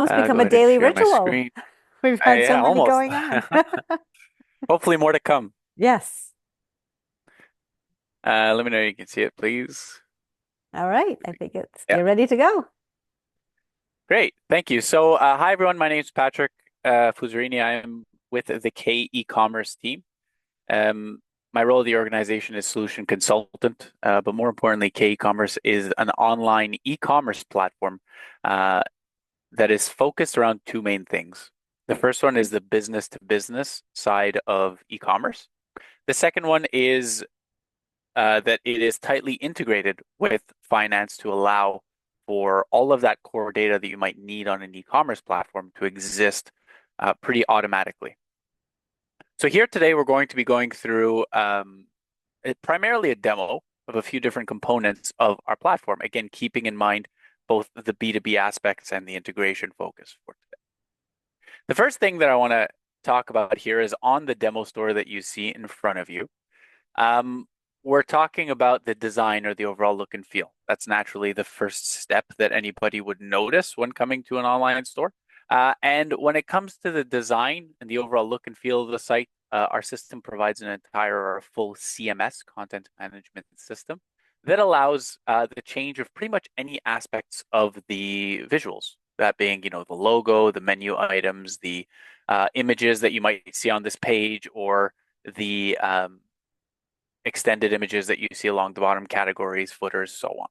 Almost Go become a ahead and daily share my ritual. screen. We've had so Yeah, many almost. going on. Hopefully more to come. Yes. Let me know if you can see it, please. All right. I think it's Yeah, they're ready to go. great. Thank you. So, hi everyone. My name is Patrick Fuzzarini. I am with the k-ecommerce team. Um, my role in the organization is solution consultant, but more importantly, k-ecommerce is an online e-commerce platform uh, that is focused around two main things. The first one is the business to business side of e-commerce. The second one is that it is tightly integrated with finance to allow for all of that core data that you might need on an e-commerce platform to exist pretty automatically. So here today, we're going to be going through primarily a demo of a few different components of our platform. Again, keeping in mind both the B2B aspects and the integration focus for today. The first thing that I want to talk about here is on the demo store that you see in front of you. Um, we're talking about the design or the overall look and feel. That's naturally the first step that anybody would notice when coming to an online store. And when it comes to the design and the overall look and feel of the site, our system provides an entire or a full CMS, content management system, that allows the change of pretty much any aspects of the visuals. That being, the logo, the menu items, the images that you might see on this page, or the extended images that you see along the bottom, categories, footers, so on.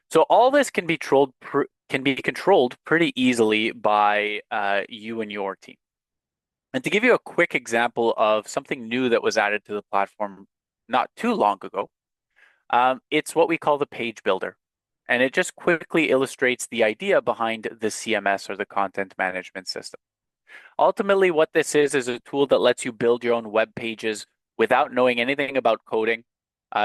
So all this can be controlled pretty easily by you and your team. And to give you a quick example of something new that was added to the platform not too long ago, it's what we call the page builder. And it just quickly illustrates the idea behind the CMS or the content management system. Ultimately, what this is a tool that lets you build your own web pages without knowing anything about coding,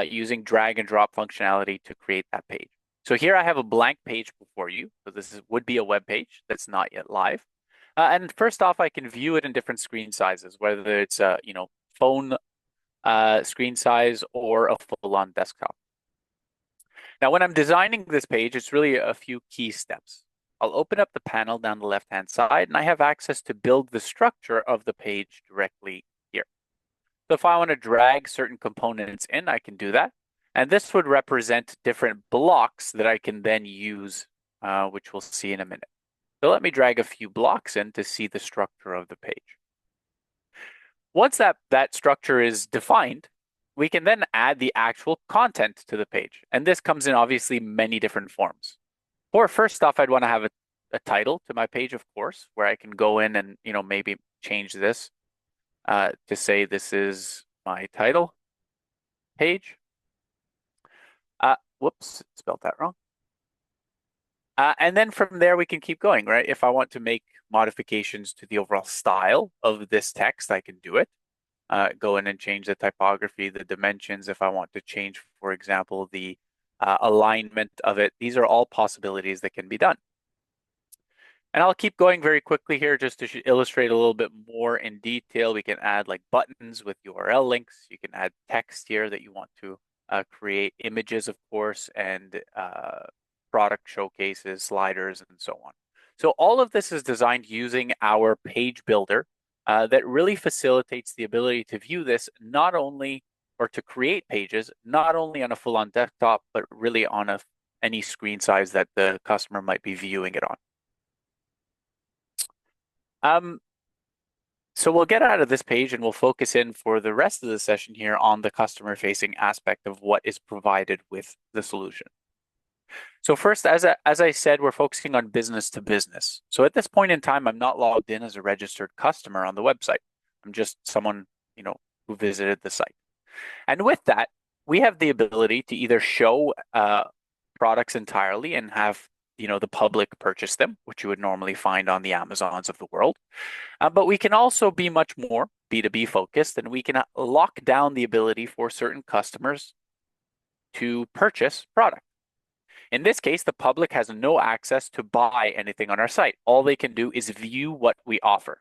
using drag and drop functionality to create that page. So here I have a blank page before you. So would be a web page that's not yet live. And first off, I can view it in different screen sizes, whether it's a phone screen size or a full-on desktop. Now, when I'm designing this page, it's really a few key steps. I'll open up the panel down the left-hand side, and I have access to build the structure of the page directly here. So if I want to drag certain components in, I can do that. And this would represent different blocks that I can then use, which we'll see in a minute. So let me drag a few blocks in to see the structure of the page. Once that structure is defined, we can then add the actual content to the page. And this comes in obviously many different forms. Or first off, I'd want to have a title to my page, of course, where I can go in and maybe change this to say this is my title page. Whoops, spelled that wrong. And then from there, we can keep going, right? If I want to make modifications to the overall style of this text, I can do it. Go in and change the typography, the dimensions. If I want to change, for example, the alignment of it, these are all possibilities that can be done. And I'll keep going very quickly here just to illustrate a little bit more in detail. We can add like buttons with URL links. You can add text here that you want to create images, of course, and product showcases, sliders, and so on. So all of this is designed using our page builder that really facilitates the ability to view this not only or to create pages, not only on a full-on desktop, but really on any screen size that the customer might be viewing it on. Um, so we'll get out of this page and we'll focus in for the rest of the session here on the customer facing aspect of what is provided with the solution. So first, as I said, we're focusing on business to business. So at this point in time, I'm not logged in as a registered customer on the website. I'm just someone, who visited the site. And with that, we have the ability to either show products entirely and have the public purchase them, which you would normally find on the Amazons of the world. But we can also be much more B2B focused, and we can lock down the ability for certain customers to purchase product. In this case, the public has no access to buy anything on our site. All they can do is view what we offer.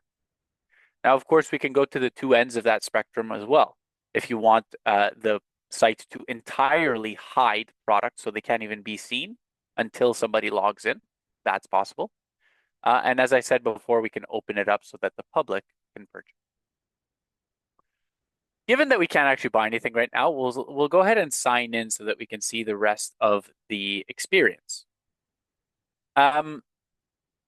Now, of course, we can go to the two ends of that spectrum as well. If you want the site to entirely hide products so they can't even be seen until somebody logs in, that's possible. And as I said before, we can open it up so that the public can purchase. Given that we can't actually buy anything right now, we'll go ahead and sign in so that we can see the rest of the experience.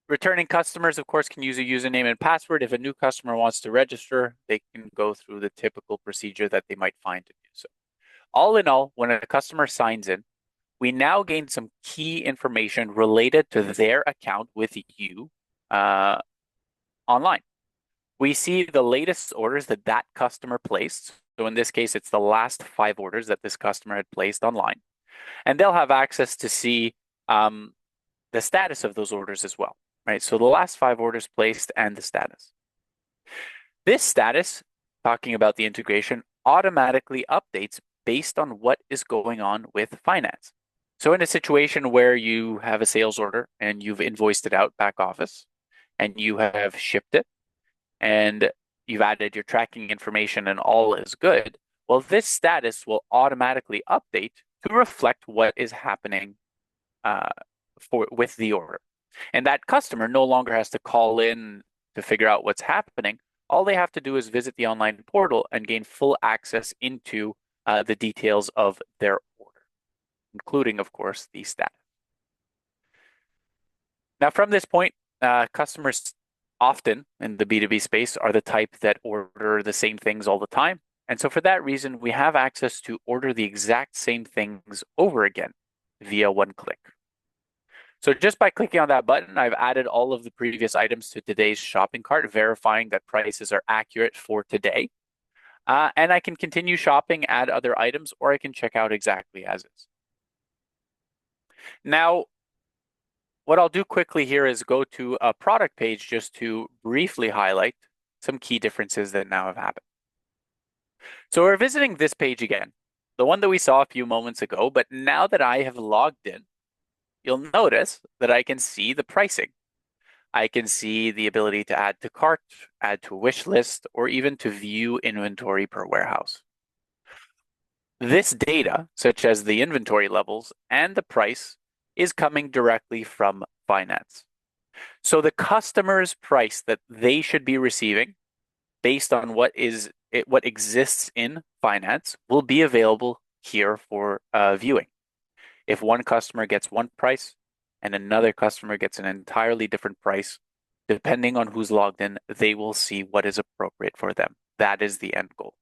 Returning customers, of course, can use a username and password. If a new customer wants to register, they can go through the typical procedure that they might find to do so. All in all, when a customer signs in, we now gain some key information related to their account with you online. We see the latest orders that that customer placed. So in this case, it's the last 5 orders that this customer had placed online. And they'll have access to see the status of those orders as well, right? So the last 5 orders placed and the status. This status, talking about the integration, automatically updates based on what is going on with finance. So in a situation where you have a sales order and you've invoiced it out back office and you have shipped it and you've added your tracking information and all is good, well, this status will automatically update to reflect what is happening with the order. And that customer no longer has to call in to figure out what's happening. All they have to do is visit the online portal and gain full access into the details of their order, including, of course, the status. Now, from this point, customers often in the B2B space are the type that order the same things all the time. And so for that reason, we have access to order the exact same things over again via one click. So just by clicking on that button, I've added all of the previous items to today's shopping cart, verifying that prices are accurate for today. And I can continue shopping, add other items, or I can check out exactly as is. Now, what I'll do quickly here is go to a product page just to briefly highlight some key differences that now have happened. So we're visiting this page again, the one that we saw a few moments ago, but now that I have logged in, you'll notice that I can see the pricing. I can see the ability to add to cart, add to a wish list, or even to view inventory per warehouse. This data, such as the inventory levels and the price, is coming directly from finance. So the customer's price that they should be receiving based on what exists in finance will be available here for viewing. If one customer gets one price and another customer gets an entirely different price, depending on who's logged in, they will see what is appropriate for them. That is the end goal.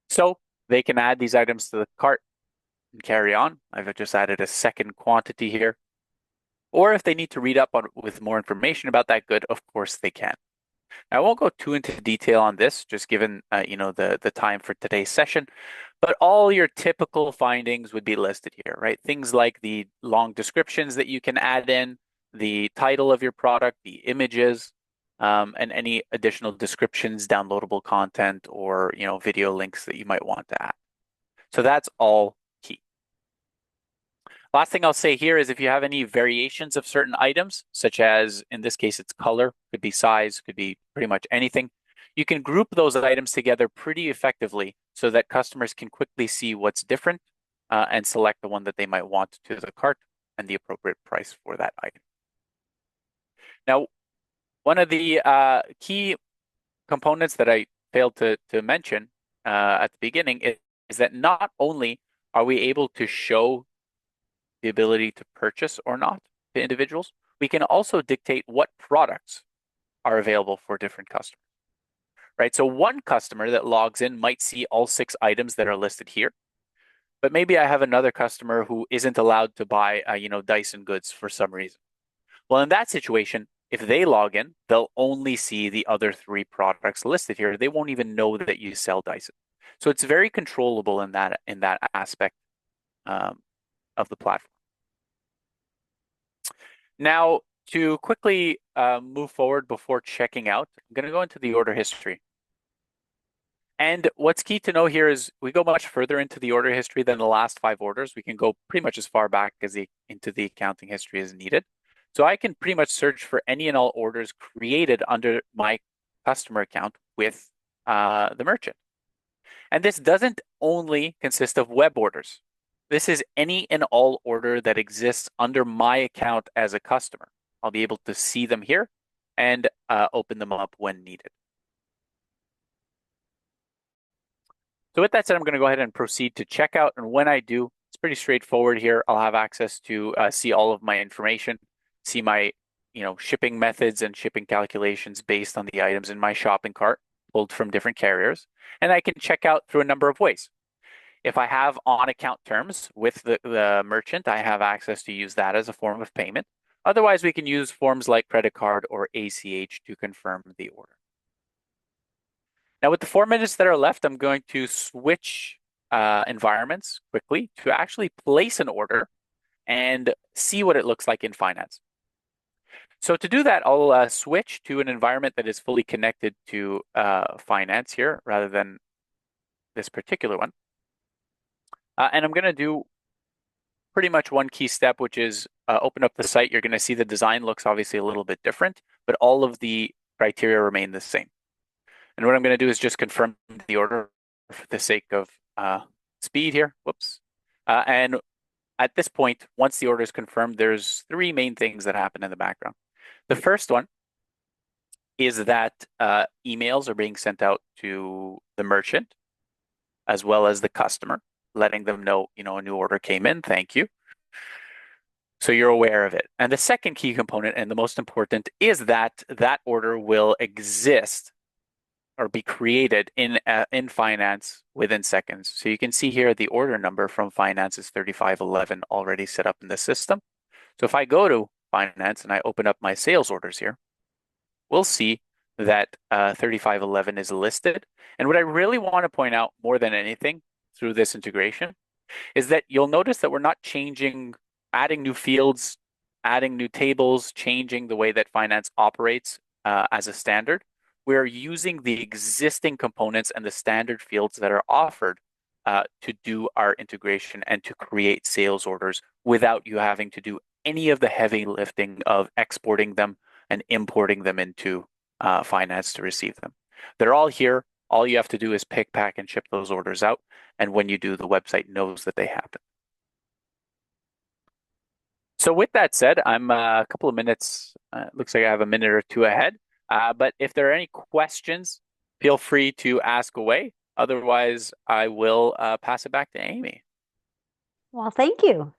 So they can add these items to the cart and carry on. I've just added a second quantity here. Or if they need to read up on with more information about that good, of course they can. Now, I won't go too into detail on this, just given the time for today's session. But all your typical findings would be listed here, right? Things like the long descriptions that you can add in, the title of your product, the images, and any additional descriptions, downloadable content, or video links that you might want to add. So that's all key. Last thing I'll say here is if you have any variations of certain items, such as in this case, it's color, could be size, could be pretty much anything, you can group those items together pretty effectively so that customers can quickly see what's different and select the one that they might want to the cart and the appropriate price for that item. Now, one of the key components that I failed to mention at the beginning is that not only are we able to show the ability to purchase or not to individuals, we can also dictate what products are available for different customers, right? So one customer that logs in might see all 6 items that are listed here, but maybe I have another customer who isn't allowed to buy, Dyson goods for some reason. Well, in that situation, if they log in, they'll only see the other 3 products listed here. They won't even know that you sell Dyson. So it's very controllable in that aspect of the platform. Now, to quickly move forward before checking out, I'm going to go into the order history. And what's key to know here is we go much further into the order history than the last 5 orders. We can go pretty much as far back as into the accounting history as needed. So I can pretty much search for any and all orders created under my customer account with the merchant. And this doesn't only consist of web orders. This is any and all order that exists under my account as a customer. I'll be able to see them here and open them up when needed. So with that said, I'm going to go ahead and proceed to checkout. And when I do, it's pretty straightforward here. I'll have access to see all of my information, see my shipping methods and shipping calculations based on the items in my shopping cart pulled from different carriers. And I can check out through a number of ways. If I have on-account terms with the merchant, I have access to use that as a form of payment. Otherwise, we can use forms like credit card or ACH to confirm the order. Now, with the 4 minutes that are left, I'm going to switch environments quickly to actually place an order and see what it looks like in finance. So to do that, I'll switch to an environment that is fully connected to finance here rather than this particular one. And I'm going to do pretty much one key step, which is open up the site. You're going to see the design looks obviously a little bit different, but all of the criteria remain the same. And what I'm going to do is just confirm the order for the sake of speed here. Whoops. And at this point, once the order is confirmed, there's three main things that happen in the background. The first one is that emails are being sent out to the merchant as well as the customer, letting them know, a new order came in. Thank you. So you're aware of it. And the second key component, and the most important, is that that order will exist or be created in finance within seconds. So you can see here the order number from finance is 3511 already set up in the system. So if I go to finance and I open up my sales orders here, we'll see that 3511 is listed. And what I really want to point out more than anything through this integration is that you'll notice that we're not adding new fields, adding new tables, changing the way that finance operates as a standard. We're using the existing components and the standard fields that are offered to do our integration and to create sales orders without you having to do any of the heavy lifting of exporting them and importing them into finance to receive them. They're all here. All you have to do is pick, pack, and ship those orders out. And when you do, the website knows that they happen. So with that said, I'm a couple of minutes, looks like I have a minute or two ahead. But if there are any questions, feel free to ask away. Otherwise, I will pass it back to Amy. Well, thank you.